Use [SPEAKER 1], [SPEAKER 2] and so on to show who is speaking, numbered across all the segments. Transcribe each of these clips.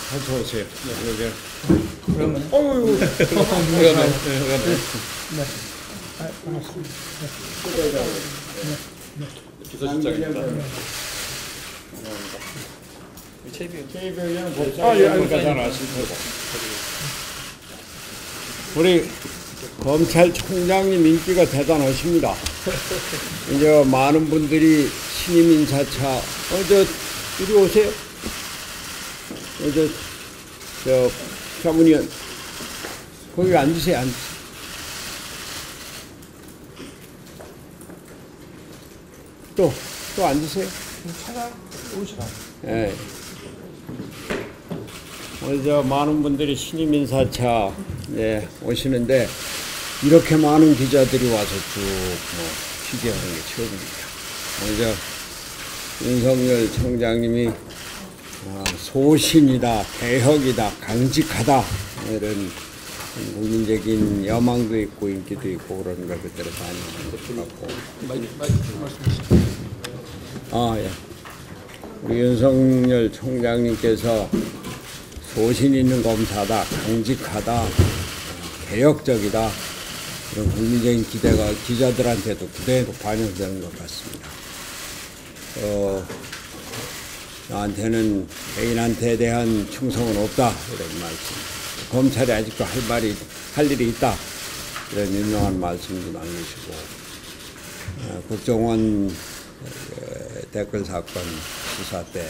[SPEAKER 1] 같이 오세요. 네.
[SPEAKER 2] 그러면
[SPEAKER 1] 어유.
[SPEAKER 2] 네.
[SPEAKER 3] 반갑습니다.
[SPEAKER 1] 기소실장입니다.
[SPEAKER 2] 최비영
[SPEAKER 1] 그러니까 잘 아실 테고. 우리 검찰총장님 인기가 대단하십니다. 이제 많은 분들이 신임 인사차, 이리 오세요. 자문위원, 거기 앉으세요, 또 앉으세요.
[SPEAKER 3] 오시라.
[SPEAKER 1] 예. 오늘 많은 분들이 신임 인사차 오시는데 이렇게 많은 기자들이 와서 쭉 취재하는 게 처음입니다. 오늘 윤석열 총장님이 소신이다, 개혁이다, 강직하다 이런 국민적인 여망도 있고 인기도 있고 그런 걸 그대로 반영한 것 같고. 예. 우리 윤석열 총장님께서 소신 있는 검사다, 강직하다, 개혁적이다 이런 국민적인 기대가 기자들한테도 그대로 반영되는 것 같습니다. 나한테는 개인한테 대한 충성은 없다 이런 말씀. 검찰이 아직도 할 일이 있다 이런 유명한 말씀도 남기시고 국정원 댓글 사건 수사 때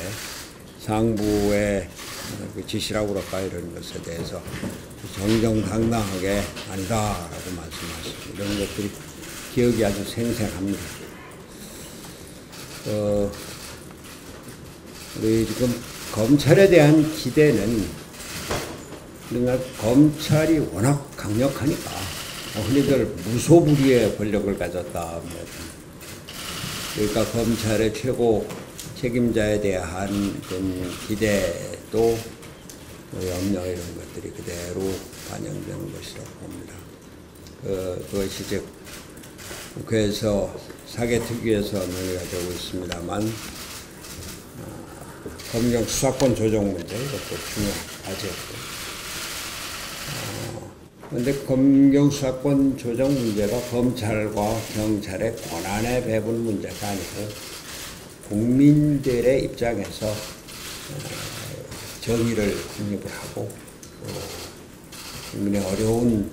[SPEAKER 1] 상부의 지시라고 그럴까 이런 것에 대해서 정정당당하게 아니다라고 말씀하시고 이런 것들이 기억이 아주 생생합니다. 우리 지금 검찰에 대한 기대는 우리가 검찰이 워낙 강력하니까 흔히들 무소불위의 권력을 가졌다. 그러니까 검찰의 최고 책임자에 대한 기대도 염려 이런 것들이 그대로 반영되는 것이라고 봅니다. 그것이 즉 국회에서 사개특위에서 논의가 되고 있습니다만 검경 수사권 조정 문제 이것도 중요한 과제였고 그런데 검경 수사권 조정 문제가 검찰과 경찰의 권한의 배분 문제가 아니고 국민들의 입장에서 정의를 확립을 하고 국민의 어려운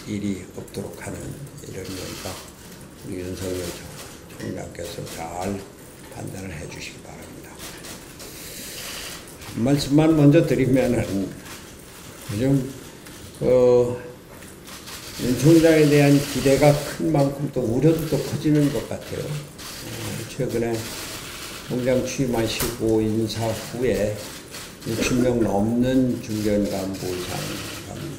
[SPEAKER 1] 일이 없도록 하는 이런 거니까 우리 윤석열 총장께서 잘 판단을 해 주시기 바랍니다. 한 말씀만 먼저 드리면은 요즘 윤 총장에 대한 기대가 큰 만큼 또 우려도 또 커지는 것 같아요. 최근에 총장 취임하시고 인사 후에 60명 넘는 중견간부 이상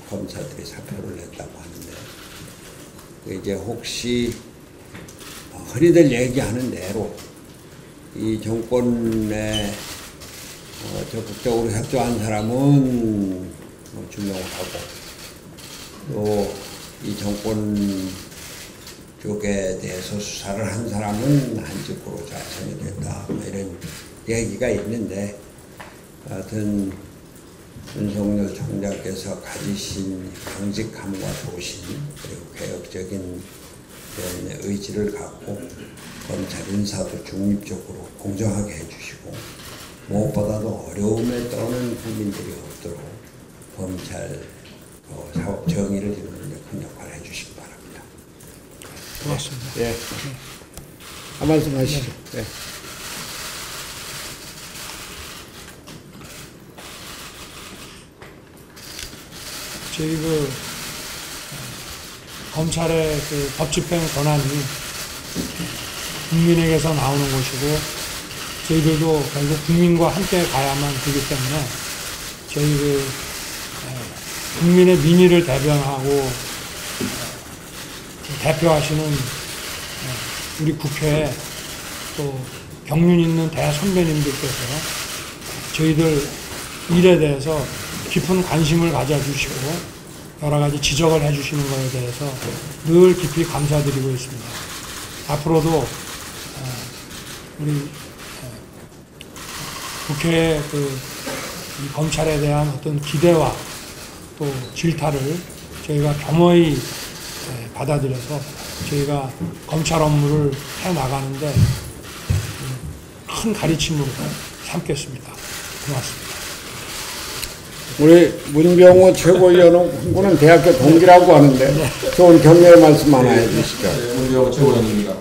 [SPEAKER 1] 검사들이 사표를 냈다고 하는데 이제 혹시 흔히들 얘기하는 대로 이 정권에 적극적으로 협조한 사람은 주명을 하고 또 이 정권 쪽에 대해서 수사를 한 사람은 한쪽으로 좌천이 된다 이런 얘기가 있는데 하여튼 윤석열 총장께서 가지신 강직함과 소신 그리고 개혁적인 그런 의지를 갖고 검찰 인사도 중립적으로 공정하게 해주시고 무엇보다도 어려움에 떠는 국민들이 없도록 검찰 사법 정의를 이루는 데 큰 역할을 해주시기 바랍니다.
[SPEAKER 3] 고맙습니다.
[SPEAKER 1] 예. 한 말씀 하시죠. 예.
[SPEAKER 3] 저희 검찰의 법 집행 권한이 국민에게서 나오는 것이고 저희들도 결국 국민과 함께 가야만 되기 때문에 저희 국민의 민의를 대변하고 대표하시는 우리 국회에 또 경륜 있는 대선배님들께서 저희들 일에 대해서 깊은 관심을 가져주시고 여러 가지 지적을 해주시는 것에 대해서 늘 깊이 감사드리고 있습니다. 앞으로도 우리 국회의 이 검찰에 대한 어떤 기대와 또 질타를 저희가 겸허히 받아들여서 저희가 검찰 업무를 해나가는데 큰 가르침으로 삼겠습니다. 고맙습니다.
[SPEAKER 1] 우리 문병호 최고위원은 대학교 동기라고 하는데 좋은 격려의 말씀 하나 해주시죠.
[SPEAKER 2] 네, 문병호 최고위원입니다.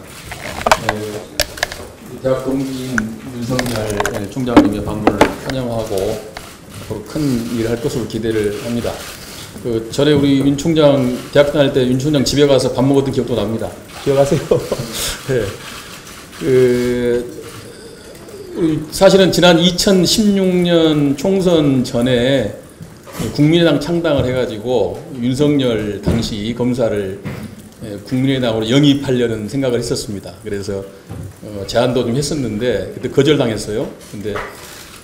[SPEAKER 2] 대학 동기인 윤석열 총장님의 방문을 환영하고 앞으로 큰 일을 할 것으로 기대를 합니다. 그 전에 우리 윤 총장 대학 다닐 때 윤 총장 집에 가서 밥 먹었던 기억도 납니다. 기억하세요? 네. 사실은 지난 2016년 총선 전에 국민의당 창당을 해가지고 윤석열 당시 검사를 국민의당으로 영입하려는 생각을 했었습니다. 그래서 제안도 좀 했었는데 그때 거절당했어요. 근데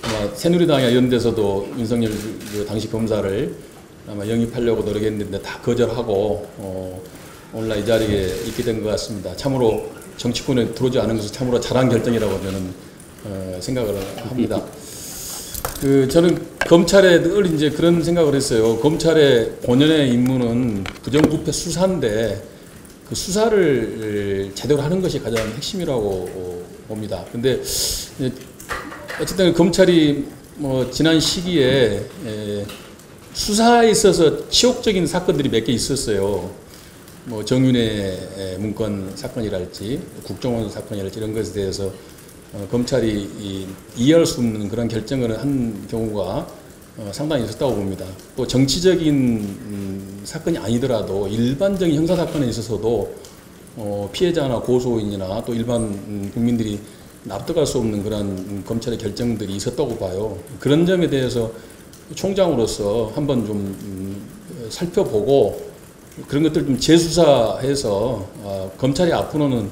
[SPEAKER 2] 아마 새누리당이나 이런 데서도 윤석열 당시 검사를 아마 영입하려고 노력했는데 다 거절하고 오늘날 이 자리에 있게 된 것 같습니다. 참으로 정치권에 들어오지 않은 것은 참으로 잘한 결정이라고 저는 생각을 합니다. 저는 검찰에 늘 이제 그런 생각을 했어요. 검찰의 본연의 임무는 부정부패 수사인데 그 수사를 제대로 하는 것이 가장 핵심이라고 봅니다. 근데 어쨌든 검찰이 지난 시기에 수사에 있어서 치욕적인 사건들이 몇 개 있었어요. 정윤회 문건 사건이랄지 국정원 사건이랄지 이런 것에 대해서 검찰이 이해할 수 없는 그런 결정을 한 경우가 상당히 있었다고 봅니다. 또 정치적인 사건이 아니더라도 일반적인 형사사건에 있어서도 피해자나 고소인이나 또 일반 국민들이 납득할 수 없는 그런 검찰의 결정들이 있었다고 봐요. 그런 점에 대해서 총장으로서 한번 좀 살펴보고 그런 것들 좀 재수사해서 검찰이 앞으로는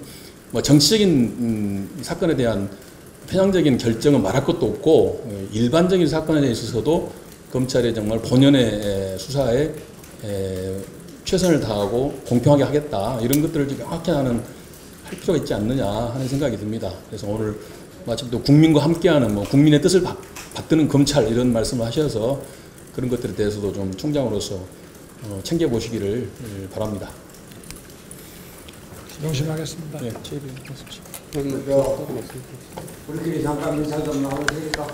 [SPEAKER 2] 정치적인 사건에 대한 편향적인 결정은 말할 것도 없고 일반적인 사건에 있어서도 검찰이 정말 본연의 수사에 최선을 다하고 공평하게 하겠다 이런 것들을 좀 명확히 할 필요가 있지 않느냐 하는 생각이 듭니다. 그래서 오늘 마침 또 국민과 함께하는 국민의 뜻을 받드는 검찰 이런 말씀을 하셔서 그런 것들에 대해서도 좀 총장으로서 챙겨보시기를 바랍니다.
[SPEAKER 3] 명심하겠습니다.
[SPEAKER 2] 네,
[SPEAKER 1] 우리끼리 잠깐 인사 좀 나누시니까.